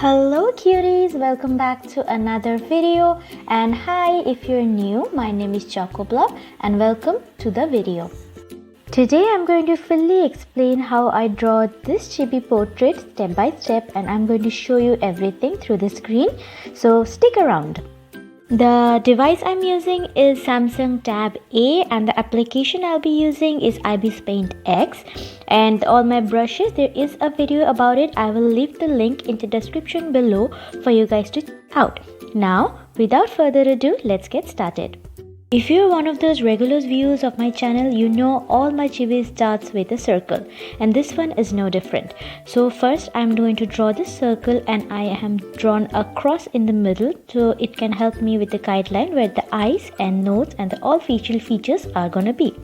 Hello cuties, welcome back to another video, and hi if you're new, my name is Chocoblob and welcome to the video. Today I'm going to fully explain how I draw this chibi portrait step by step, and I'm going to show you everything through the screen, so stick around. The device I'm using is Samsung Tab A and the application I'll be using is Ibis Paint X, and all my brushes, there is a video about it. I will leave the link in the description below for you guys to check out. Now without further ado, let's get started. If you're one of those regular viewers of my channel, you know all my chibi starts with a circle, and this one is no different. So first I'm going to draw this circle, and I have drawn a cross in the middle so it can help me with the guideline where the eyes and nose and the all facial features are gonna be.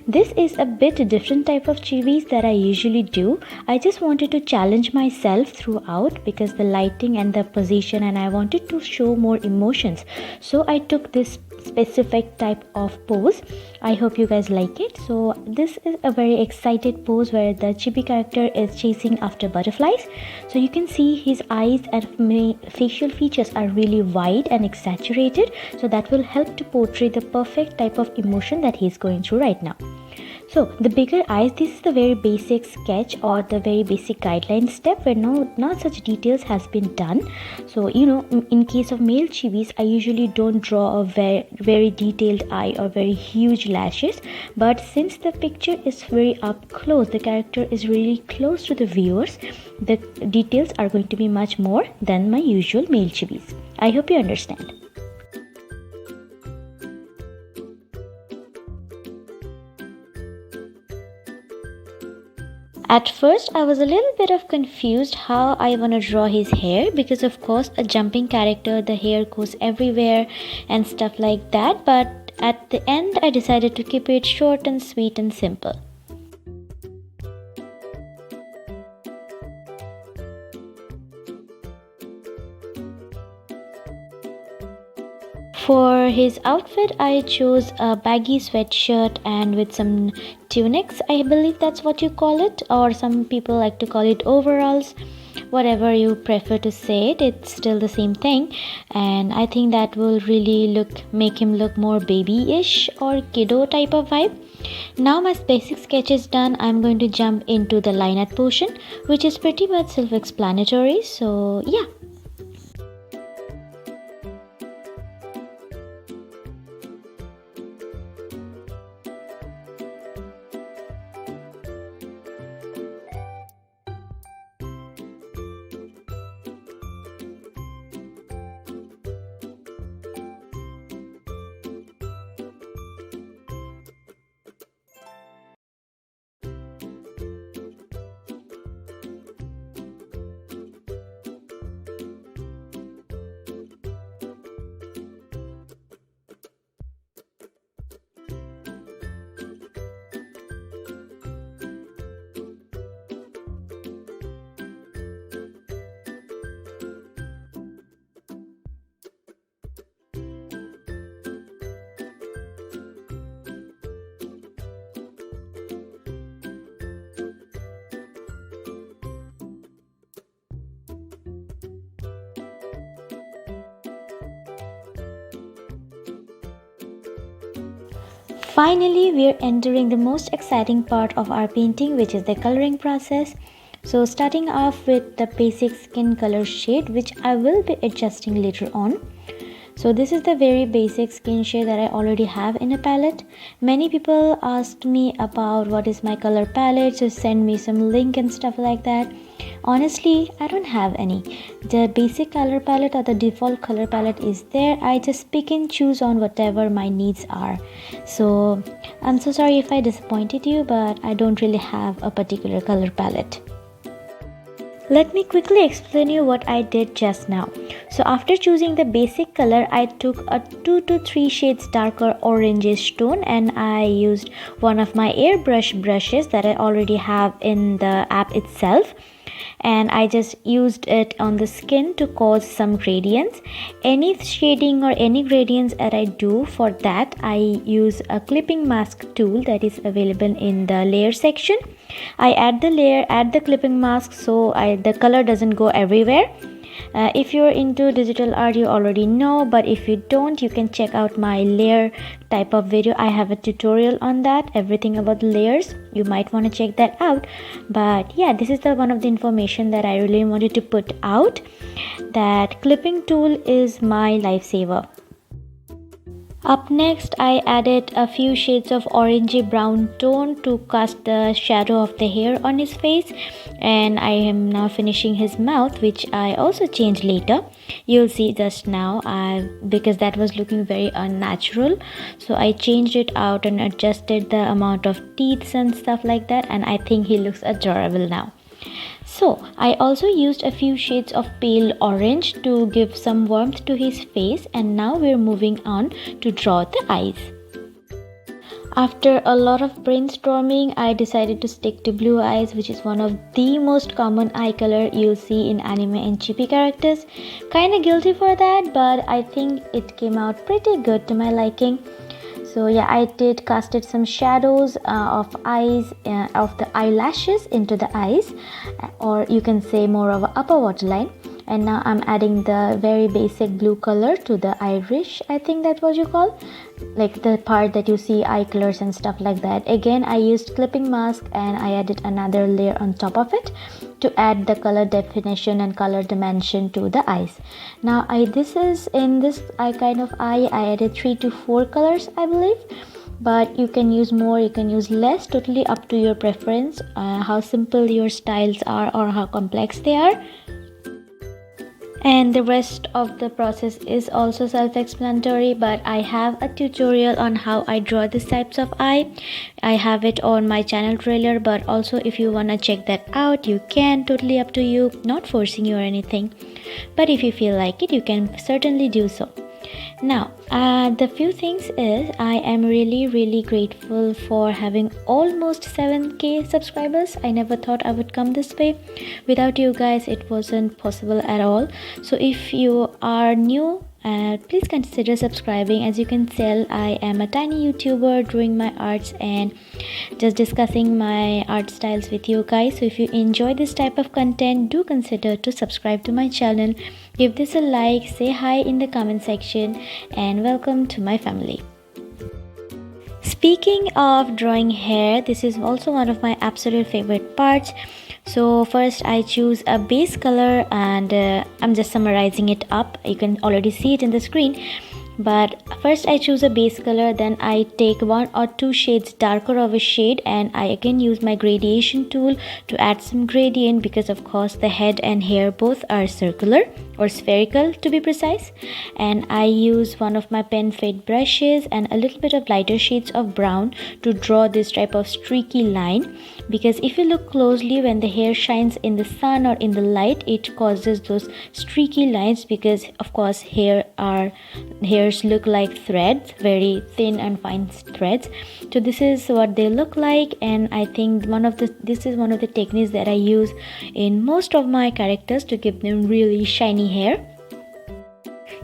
This is a bit different type of chibis that I usually do. I just wanted to challenge myself throughout because the lighting and the position, and I wanted to show more emotions. So I took this specific type of pose. I hope you guys like it. So this is a very excited pose where the chibi character is chasing after butterflies. So you can see his eyes and facial features are really wide and exaggerated, so that will help to portray the perfect type of emotion that he's going through right now. So the bigger eyes, this is the very basic sketch or the very basic guideline step where not such details has been done. So in case of male chibis, I usually don't draw a very detailed eye or very huge lashes, but since the picture is very up close, the character is really close to the viewers, the details are going to be much more than my usual male chibis. I hope you understand. At first I was a little bit of confused how I want to draw his hair, because of course a jumping character, the hair goes everywhere and stuff like that, but at the end I decided to keep it short and sweet and simple. For his outfit, I chose a baggy sweatshirt and with some tunics. I believe that's what you call it, or some people like to call it overalls. Whatever you prefer to say it, it's still the same thing. And I think that will really make him look more babyish or kiddo type of vibe. Now my basic sketch is done. I'm going to jump into the line art portion, which is pretty much self-explanatory. So yeah. Finally, we are entering the most exciting part of our painting, which is the coloring process. So starting off with the basic skin color shade, which I will be adjusting later on. So this is the very basic skin shade that I already have in a palette. Many people asked me about what is my color palette, so send me some link and stuff like that. Honestly, I don't have any. The basic color palette or the default color palette is there. I just pick and choose on whatever my needs are. So I'm so sorry if I disappointed you, but I don't really have a particular color palette. Let me quickly explain you what I did just now. So after choosing the basic color, I took a 2 to 3 shades darker orangish tone, and I used one of my airbrush brushes that I already have in the app itself. and I just used it on the skin to cause some gradients. Any shading or any gradients that I do, for that I use a clipping mask tool that is available in the layer section. I add the layer, add the clipping mask so the color doesn't go everywhere, If you're into digital art, you already know, but if you don't, you can check out my layer type of video. I have a tutorial on that, everything about layers. You might want to check that out. But yeah, this is the one of the information that I really wanted to put out, that clipping tool is my lifesaver. Up next, I added a few shades of orangey brown tone to cast the shadow of the hair on his face, and I am now finishing his mouth, which I also changed later. You'll see just now, because that was looking very unnatural, so I changed it out and adjusted the amount of teeth and stuff like that, and I think he looks adorable now. So I also used a few shades of pale orange to give some warmth to his face, and now we're moving on to draw the eyes. After a lot of brainstorming, I decided to stick to blue eyes, which is one of the most common eye color you'll see in anime and chibi characters. Kinda guilty for that, but I think it came out pretty good to my liking. So yeah, I did casted some shadows of eyes, of the eyelashes into the eyes, or you can say more of an upper waterline. And now I'm adding the very basic blue color to the iris, I think that's what you call, like the part that you see eye colors and stuff like that. Again, I used clipping mask and I added another layer on top of it to add the color definition and color dimension to the eyes. Now this is in this eye kind of eye, I added 3 to 4 colors, I believe, but you can use more, you can use less, totally up to your preference, how simple your styles are or how complex they are. And the rest of the process is also self-explanatory, but I have a tutorial on how I draw these types of eye. I have it on my channel trailer, but also if you want to check that out, you can, totally up to you, not forcing you or anything, but if you feel like it, you can certainly do so. Now the few things is, I am really grateful for having almost 7k subscribers. I never thought I would come this way. Without you guys, it wasn't possible at all. So if you are new, please consider subscribing. As you can tell, I am a tiny YouTuber doing my arts and just discussing my art styles with you guys. So if you enjoy this type of content, do consider to subscribe to my channel, give this a like, say hi in the comment section, and welcome to my family. Speaking of drawing hair, this is also one of my absolute favorite parts. So first I choose a base color, and I'm just summarizing it up. You can already see it in the screen. But first I choose a base color, then I take 1 or 2 shades darker of a shade, and I again use my gradation tool to add some gradient, because of course the head and hair both are circular or spherical to be precise. And I use one of my pen fade brushes and a little bit of lighter shades of brown to draw this type of streaky line, because if you look closely, when the hair shines in the sun or in the light, it causes those streaky lines, because of course hairs look like threads, very thin and fine threads. So this is what they look like, and I think this is one of the techniques that I use in most of my characters to give them really shiny hair.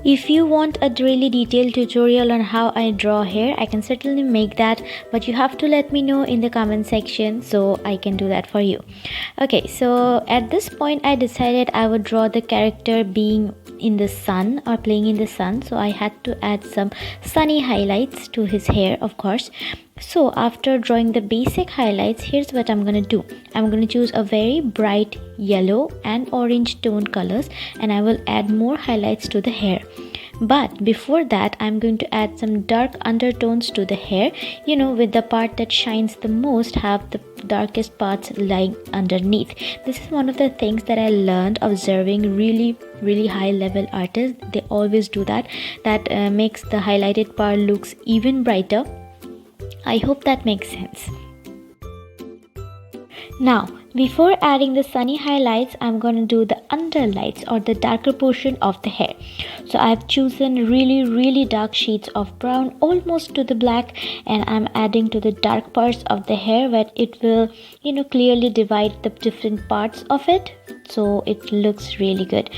If you want a really detailed tutorial on how I draw hair, I can certainly make that, but you have to let me know in the comment section so I can do that for you. Okay, so at this point I decided I would draw the character being in the sun or playing in the sun, so I had to add some sunny highlights to his hair, of course. So after drawing the basic highlights, here's what I'm gonna do. I'm gonna choose a very bright yellow and orange tone colors, and I will add more highlights to the hair. But before that, I'm going to add some dark undertones to the hair, you know, with the part that shines the most have the darkest parts lying underneath. This is one of the things that I learned observing really high level artists. They always do that. That makes the highlighted part looks even brighter. I hope that makes sense. Now, before adding the sunny highlights, I'm going to do the underlights or the darker portion of the hair. So I've chosen really dark shades of brown almost to the black, and I'm adding to the dark parts of the hair where it will, you know, clearly divide the different parts of it, so it looks really good.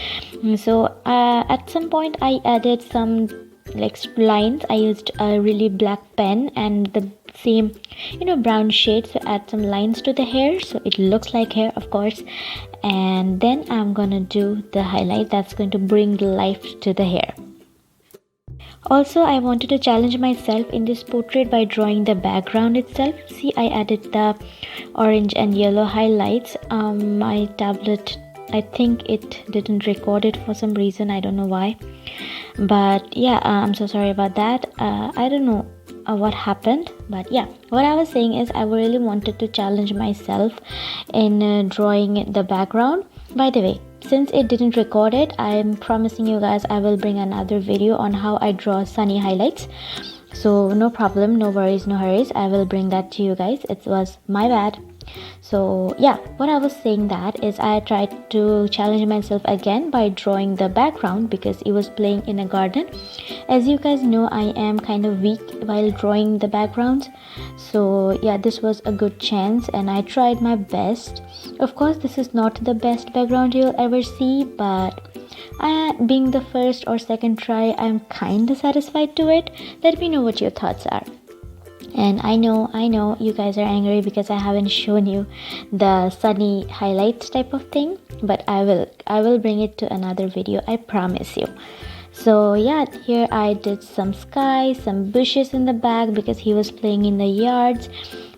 So at some point I added some like lines. I used a really black pen and the same, you know, brown shade to add some lines to the hair so it looks like hair, of course. and then I'm gonna do the highlight that's going to bring life to the hair. Also, I wanted to challenge myself in this portrait by drawing the background itself. See, I added the orange and yellow highlights. My tablet, I think it didn't record it for some reason, I don't know why, but yeah, I'm so sorry about that. I don't know what happened, but yeah, what I was saying is I really wanted to challenge myself in drawing the background. By the way, since it didn't record it, I'm promising you guys I will bring another video on how I draw sunny highlights. So no problem, no worries, no hurries, I will bring that to you guys. It was my bad. So yeah, what I was saying that is I tried to challenge myself again by drawing the background because it was playing in a garden. As you guys know, I am kind of weak while drawing the backgrounds, so yeah, this was a good chance and I tried my best. Of course, this is not the best background you'll ever see, but being the first or second try, I'm kind of satisfied to it. Let me know what your thoughts are. And I know you guys are angry because I haven't shown you the sunny highlights type of thing, but I will bring it to another video, I promise you. So yeah, here I did some sky, some bushes in the back because he was playing in the yards.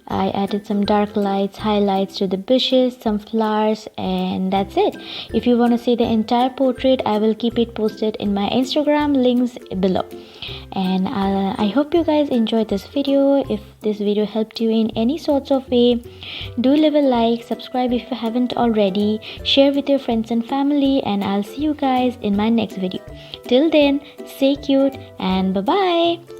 I added some dark lights, highlights to the bushes, some flowers, and that's it. If you want to see the entire portrait, I will keep it posted in my Instagram, links below. And I hope you guys enjoyed this video. If this video helped you in any sorts of way, do leave a like, subscribe if you haven't already, share with your friends and family, and I'll see you guys in my next video. Till then, stay cute and bye bye.